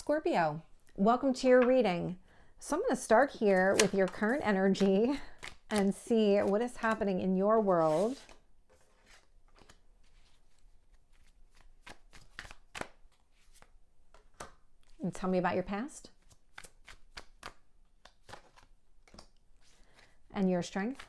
Scorpio, welcome to your reading. So I'm going to start here with your current energy and see what is happening in your world. And tell me about your past and your strength.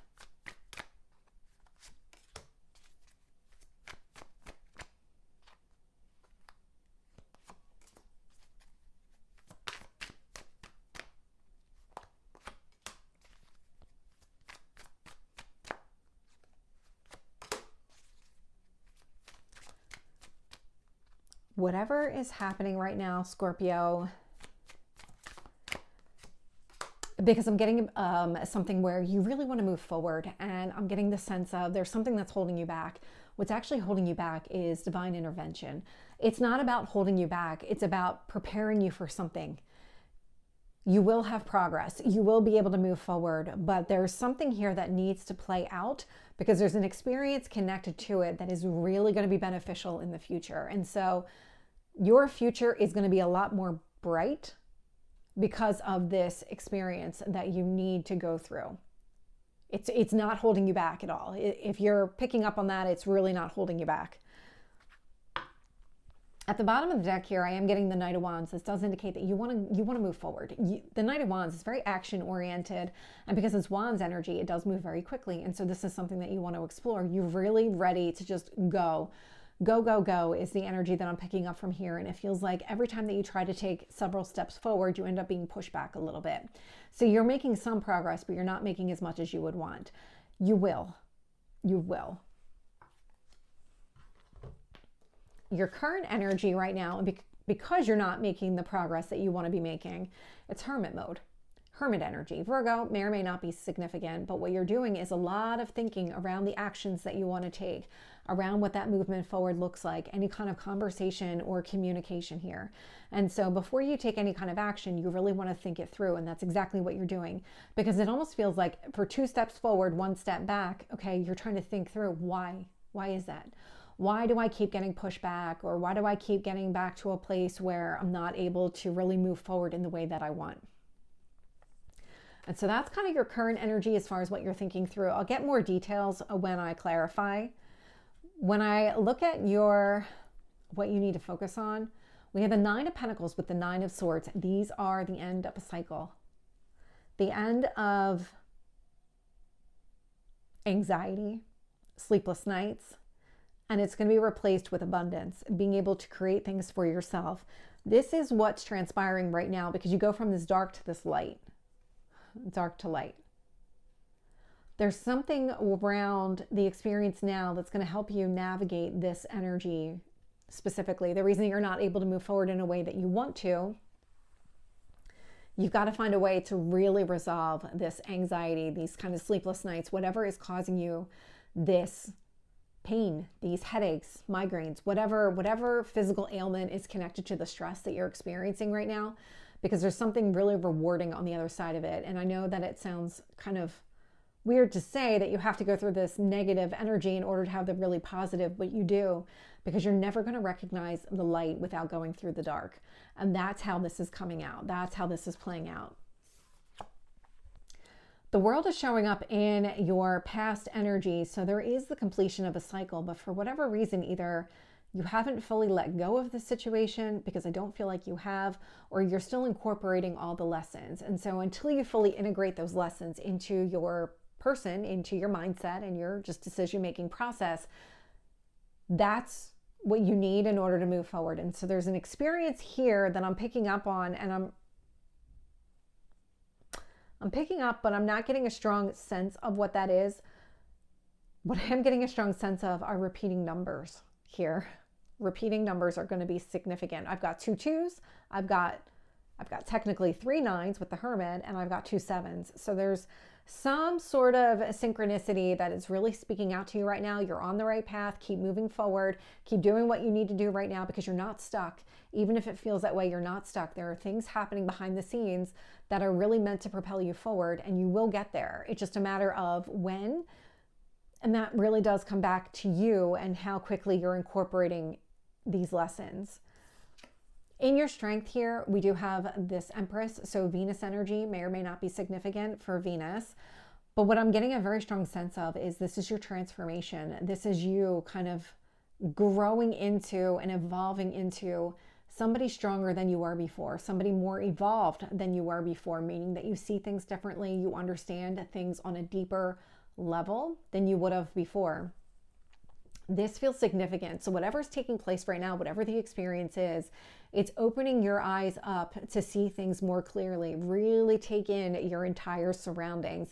Whatever is happening right now, Scorpio, because I'm getting something where you really want to move forward, and I'm getting the sense of there's something that's holding you back. What's actually holding you back is divine intervention. It's not about holding you back. It's about preparing you for something. You will have progress. You will be able to move forward, but there's something here that needs to play out because there's an experience connected to it that is really going to be beneficial in the future. And so your future is going to be a lot more bright because of this experience that you need to go through. It's not holding you back at all. If you're picking up on that, it's really not holding you back. At the bottom of the deck here, I am getting the Knight of Wands. This does indicate that you want to move forward. The Knight of Wands is very action-oriented, and because it's Wands energy, it does move very quickly. And so this is something that you want to explore. You're really ready to just go. Go, go, go is the energy that I'm picking up from here. And it feels like every time that you try to take several steps forward, you end up being pushed back a little bit. So you're making some progress, but you're not making as much as you would want. You will. You will. Your current energy right now, because you're not making the progress that you want to be making, it's hermit mode. Hermit energy. Virgo may or may not be significant, but what you're doing is a lot of thinking around the actions that you want to take, around what that movement forward looks like, any kind of conversation or communication here. And so before you take any kind of action, you really want to think it through, and that's exactly what you're doing, because it almost feels like for 2 steps forward, 1 step back, okay, you're trying to think through why. Why is that? Why do I keep getting pushed back? Or why do I keep getting back to a place where I'm not able to really move forward in the way that I want? And so that's kind of your current energy as far as what you're thinking through. I'll get more details when I clarify. When I look at what you need to focus on, we have the 9 of Pentacles with the 9 of Swords. These are the end of a cycle. The end of anxiety, sleepless nights, and it's going to be replaced with abundance, being able to create things for yourself. This is what's transpiring right now because you go from this dark to this light. Dark to light. There's something around the experience now that's going to help you navigate this energy specifically. The reason you're not able to move forward in a way that you want to, you've got to find a way to really resolve this anxiety, these kind of sleepless nights, whatever is causing you this pain, these headaches, migraines, whatever physical ailment is connected to the stress that you're experiencing right now, because there's something really rewarding on the other side of it. And I know that it sounds kind of weird to say that you have to go through this negative energy in order to have the really positive, but you do, because you're never going to recognize the light without going through the dark. And that's how this is coming out. That's how this is playing out. The world is showing up in your past energy. So there is the completion of a cycle, but for whatever reason, either you haven't fully let go of the situation, because I don't feel like you have, or you're still incorporating all the lessons. And so until you fully integrate those lessons into your person, into your mindset and your just decision-making process, that's what you need in order to move forward. And so there's an experience here that I'm picking up on, and I'm picking up, but I'm not getting a strong sense of what that is. What I am getting a strong sense of are repeating numbers here. Repeating numbers are going to be significant. I've got 2 2s. I've got technically 3 9s with the Hermit, and I've got 2 7s. So there's some sort of synchronicity that is really speaking out to you right now. You're on the right path. Keep moving forward. Keep doing what you need to do right now, because you're not stuck. Even if it feels that way, you're not stuck. There are things happening behind the scenes that are really meant to propel you forward, and you will get there. It's just a matter of when. And that really does come back to you and how quickly you're incorporating these lessons. In your strength here, we do have this Empress. So Venus energy may or may not be significant for Venus. But what I'm getting a very strong sense of is this is your transformation. This is you kind of growing into and evolving into somebody stronger than you were before, somebody more evolved than you were before, meaning that you see things differently, you understand things on a deeper level than you would have before. This feels significant. So whatever's taking place right now, whatever the experience is, it's opening your eyes up to see things more clearly, really take in your entire surroundings.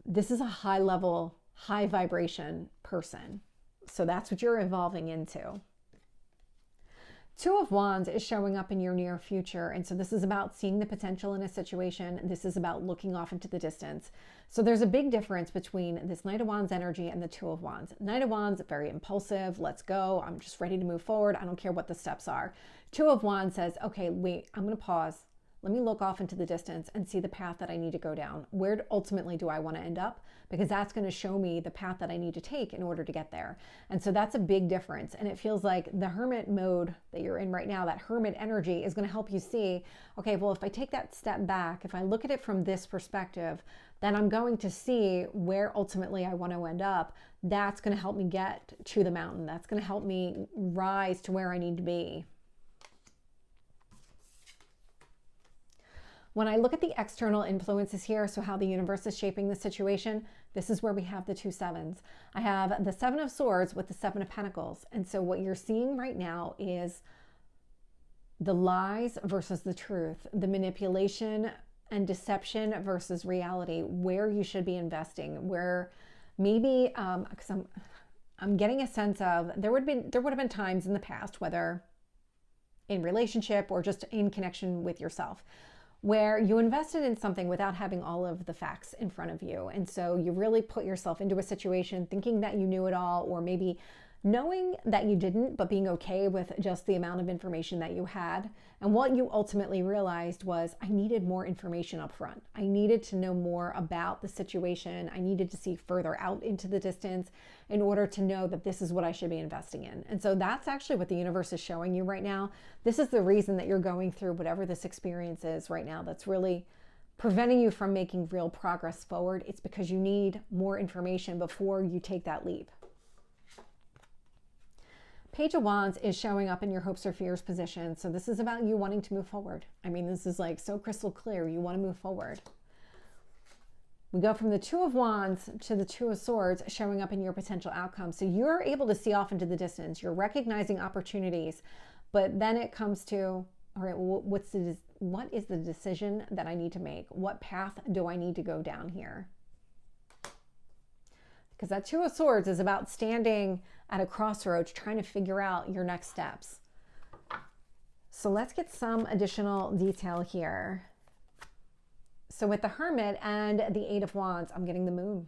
This is a high level, high vibration person. So that's what you're evolving into. Two of Wands is showing up in your near future. And so this is about seeing the potential in a situation. This is about looking off into the distance. So there's a big difference between this Knight of Wands energy and the Two of Wands. Knight of Wands, very impulsive. Let's go. I'm just ready to move forward. I don't care what the steps are. Two of Wands says, okay, wait, I'm going to pause. Let me look off into the distance and see the path that I need to go down. Where ultimately do I want to end up? Because that's going to show me the path that I need to take in order to get there. And so that's a big difference. And it feels like the hermit mode that you're in right now, that hermit energy is going to help you see, okay, well, if I take that step back, if I look at it from this perspective, then I'm going to see where ultimately I want to end up. That's going to help me get to the mountain. That's going to help me rise to where I need to be. When I look at the external influences here, so how the universe is shaping the situation, this is where we have the two sevens. I have the Seven of Swords with the Seven of Pentacles. And so what you're seeing right now is the lies versus the truth, the manipulation and deception versus reality, where you should be investing, where maybe, because I'm getting a sense of there would have been times in the past, whether in relationship or just in connection with yourself, where you invested in something without having all of the facts in front of you. And so you really put yourself into a situation thinking that you knew it all, or maybe knowing that you didn't, but being okay with just the amount of information that you had. And what you ultimately realized was, I needed more information up front. I needed to know more about the situation. I needed to see further out into the distance in order to know that this is what I should be investing in. And so that's actually what the universe is showing you right now. This is the reason that you're going through whatever this experience is right now that's really preventing you from making real progress forward. It's because you need more information before you take that leap. Page of Wands is showing up in your hopes or fears position. So this is about you wanting to move forward. I mean, this is like so crystal clear. You want to move forward. We go from the Two of Wands to the Two of Swords showing up in your potential outcome. So you're able to see off into the distance. You're recognizing opportunities, but then it comes to, all right, well, what is the decision that I need to make? What path do I need to go down here? Because that Two of Swords is about standing at a crossroads, trying to figure out your next steps. So let's get some additional detail here. So with the Hermit and the Eight of Wands, I'm getting the Moon.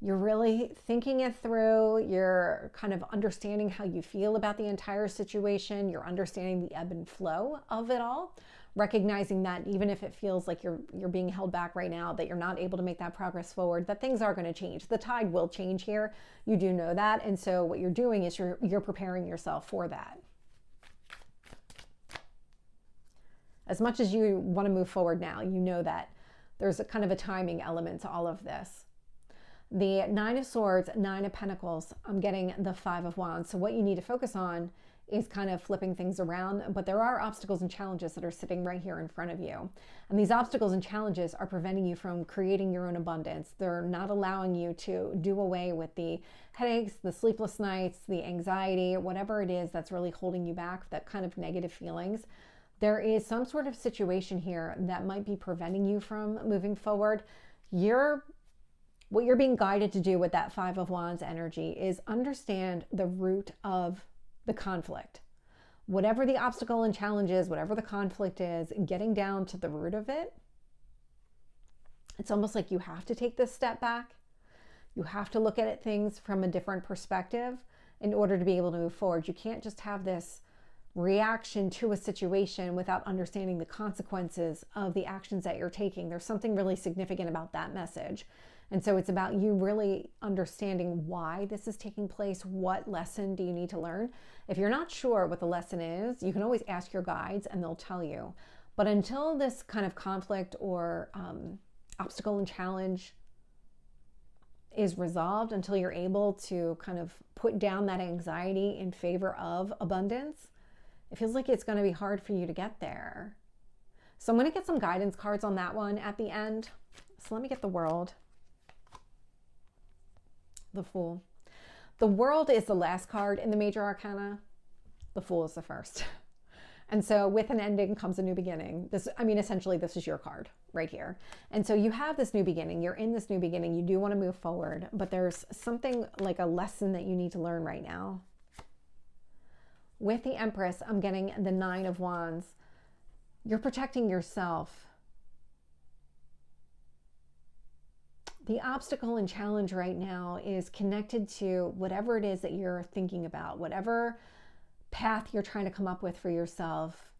You're really thinking it through. You're kind of understanding how you feel about the entire situation. You're understanding the ebb and flow of it all. Recognizing that even if it feels like you're being held back right now, that you're not able to make that progress forward, that things are going to change. The tide will change here. You do know that. And so what you're doing is you're preparing yourself for that. As much as you want to move forward now, you know that there's a kind of a timing element to all of this. The Nine of Swords, Nine of Pentacles, I'm getting the Five of Wands. So what you need to focus on is kind of flipping things around, but there are obstacles and challenges that are sitting right here in front of you. And these obstacles and challenges are preventing you from creating your own abundance. They're not allowing you to do away with the headaches, the sleepless nights, the anxiety, whatever it is that's really holding you back, that kind of negative feelings. There is some sort of situation here that might be preventing you from moving forward. What you're being guided to do with that Five of Wands energy is understand the root of the conflict. Whatever the obstacle and challenge is, whatever the conflict is, getting down to the root of it. It's almost like you have to take this step back. You have to look at things from a different perspective in order to be able to move forward. You can't just have this reaction to a situation without understanding the consequences of the actions that you're taking. There's something really significant about that message. And so it's about you really understanding why this is taking place. What lesson do you need to learn? If you're not sure what the lesson is, you can always ask your guides and they'll tell you. But until this kind of conflict or obstacle and challenge is resolved, until you're able to kind of put down that anxiety in favor of abundance, it feels like it's going to be hard for you to get there. So I'm going to get some guidance cards on that one at the end. So let me get the World. The Fool. The World is the last card in the major arcana. The Fool is the first. And so with an ending comes a new beginning. Essentially this is your card right here. And so you have this new beginning. You're in this new beginning. You do want to move forward, but there's something like a lesson that you need to learn right now. With the Empress, I'm getting the Nine of Wands. You're protecting yourself. The obstacle and challenge right now is connected to whatever it is that you're thinking about, whatever path you're trying to come up with for yourself.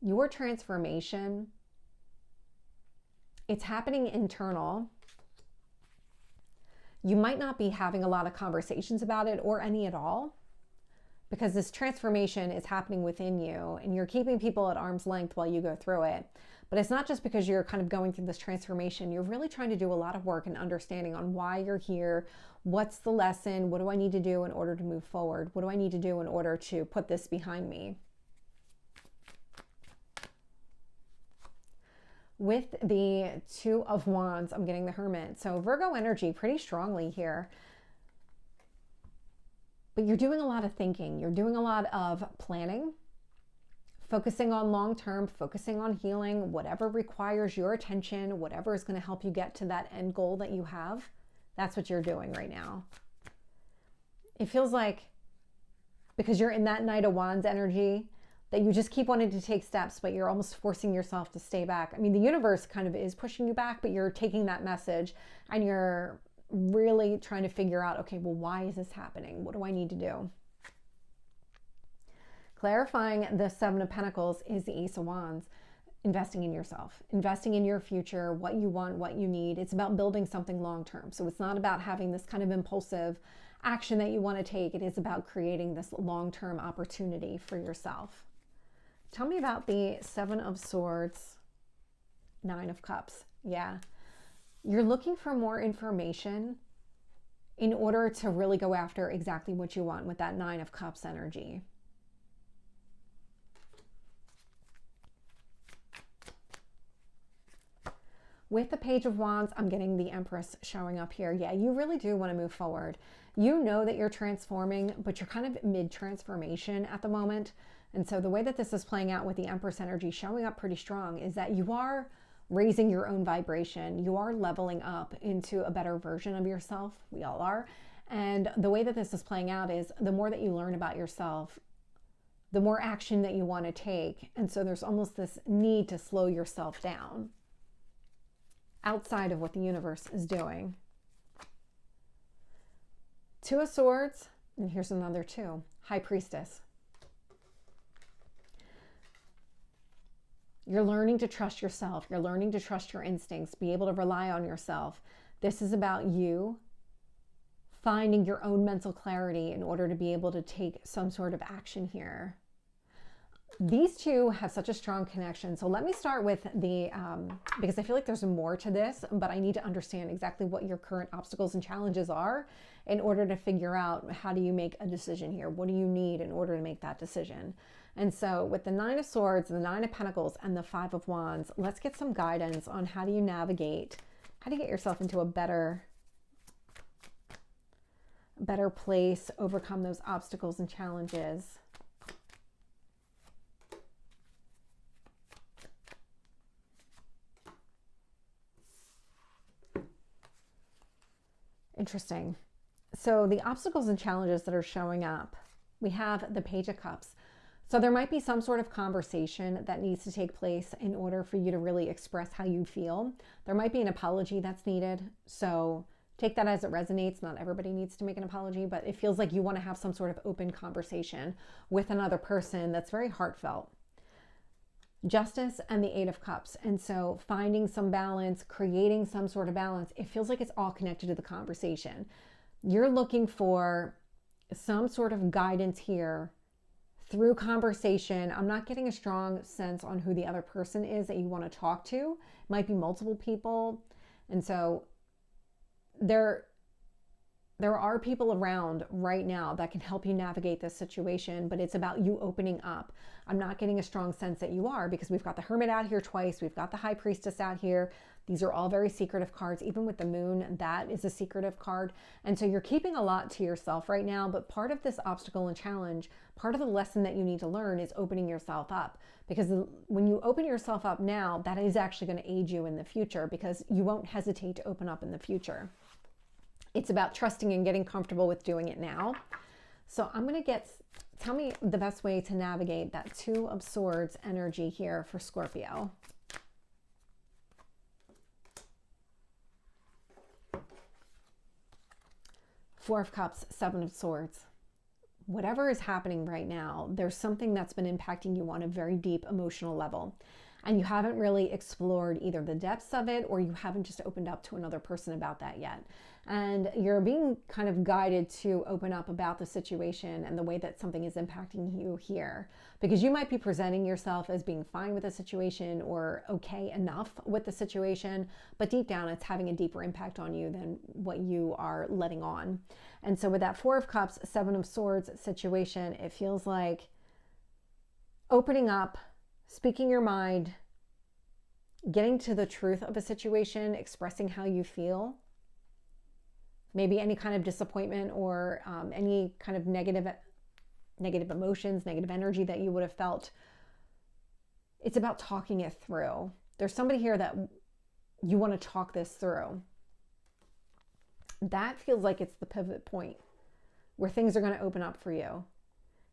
Your transformation, it's happening internal. You might not be having a lot of conversations about it or any at all, because this transformation is happening within you and you're keeping people at arm's length while you go through it. But it's not just because you're kind of going through this transformation. You're really trying to do a lot of work and understanding on why you're here. What's the lesson? What do I need to do in order to move forward? What do I need to do in order to put this behind me? With the Two of Wands, I'm getting the Hermit. So Virgo energy pretty strongly here. But you're doing a lot of thinking. You're doing a lot of planning. Focusing on long-term, focusing on healing, whatever requires your attention, whatever is going to help you get to that end goal that you have, that's what you're doing right now. It feels like, because you're in that Knight of Wands energy, that you just keep wanting to take steps, but you're almost forcing yourself to stay back. I mean, the universe kind of is pushing you back, but you're taking that message and you're really trying to figure out, okay, well, why is this happening? What do I need to do? Clarifying the Seven of Pentacles is the Ace of Wands. Investing in yourself, investing in your future, what you want, what you need. It's about building something long-term. So it's not about having this kind of impulsive action that you want to take. It is about creating this long-term opportunity for yourself. Tell me about the Seven of Swords, Nine of Cups. Yeah. You're looking for more information in order to really go after exactly what you want with that Nine of Cups energy. With the Page of Wands, I'm getting the Empress showing up here. Yeah, you really do want to move forward. You know that you're transforming, but you're kind of mid-transformation at the moment. And so the way that this is playing out with the Empress energy showing up pretty strong is that you are raising your own vibration. You are leveling up into a better version of yourself. We all are. And the way that this is playing out is the more that you learn about yourself, the more action that you want to take. And so there's almost this need to slow yourself down outside of what the universe is doing. Two of Swords, and here's another two. High Priestess. You're learning to trust yourself. You're learning to trust your instincts, be able to rely on yourself. This is about you finding your own mental clarity in order to be able to take some sort of action here. These two have such a strong connection. So let me start with the, because I feel like there's more to this, but I need to understand exactly what your current obstacles and challenges are in order to figure out how do you make a decision here? What do you need in order to make that decision? And so with the Nine of Swords, the Nine of Pentacles, and the Five of Wands, let's get some guidance on how do you navigate, how do you get yourself into a better place, overcome those obstacles and challenges. Interesting. So the obstacles and challenges that are showing up, we have the Page of Cups. So there might be some sort of conversation that needs to take place in order for you to really express how you feel. There might be an apology that's needed. So take that as it resonates. Not everybody needs to make an apology, but it feels like you want to have some sort of open conversation with another person that's very heartfelt. Justice and the Eight of Cups. And so finding some balance, creating some sort of balance, it feels like it's all connected to the conversation. You're looking for some sort of guidance here through conversation. I'm not getting a strong sense on who the other person is that you want to talk to. It might be multiple people. And so there are people around right now that can help you navigate this situation, but it's about you opening up. I'm not getting a strong sense that you are, because we've got the Hermit out here twice. We've got the High Priestess out here. These are all very secretive cards. Even with the Moon, that is a secretive card. And so you're keeping a lot to yourself right now, but part of this obstacle and challenge, part of the lesson that you need to learn is opening yourself up. Because when you open yourself up now, that is actually going to aid you in the future, because you won't hesitate to open up in the future. It's about trusting and getting comfortable with doing it now. So I'm going to tell me the best way to navigate that Two of Swords energy here for Scorpio. Four of Cups, Seven of Swords. Whatever is happening right now, there's something that's been impacting you on a very deep emotional level. And you haven't really explored either the depths of it, or you haven't just opened up to another person about that yet. And you're being kind of guided to open up about the situation and the way that something is impacting you here. Because you might be presenting yourself as being fine with the situation or okay enough with the situation, but deep down it's having a deeper impact on you than what you are letting on. And so with that Four of Cups, Seven of Swords situation, it feels like opening up, speaking your mind, getting to the truth of a situation, expressing how you feel. Maybe any kind of disappointment or any kind of negative emotions, negative energy that you would have felt. It's about talking it through. There's somebody here that you want to talk this through. That feels like it's the pivot point where things are going to open up for you.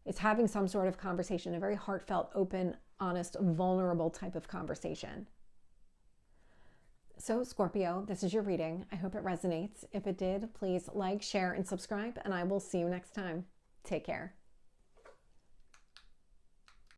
It's having some sort of conversation, a very heartfelt, open, honest, vulnerable type of conversation. So Scorpio, this is your reading. I hope it resonates. If it did, please like, share, and subscribe, and I will see you next time. Take care.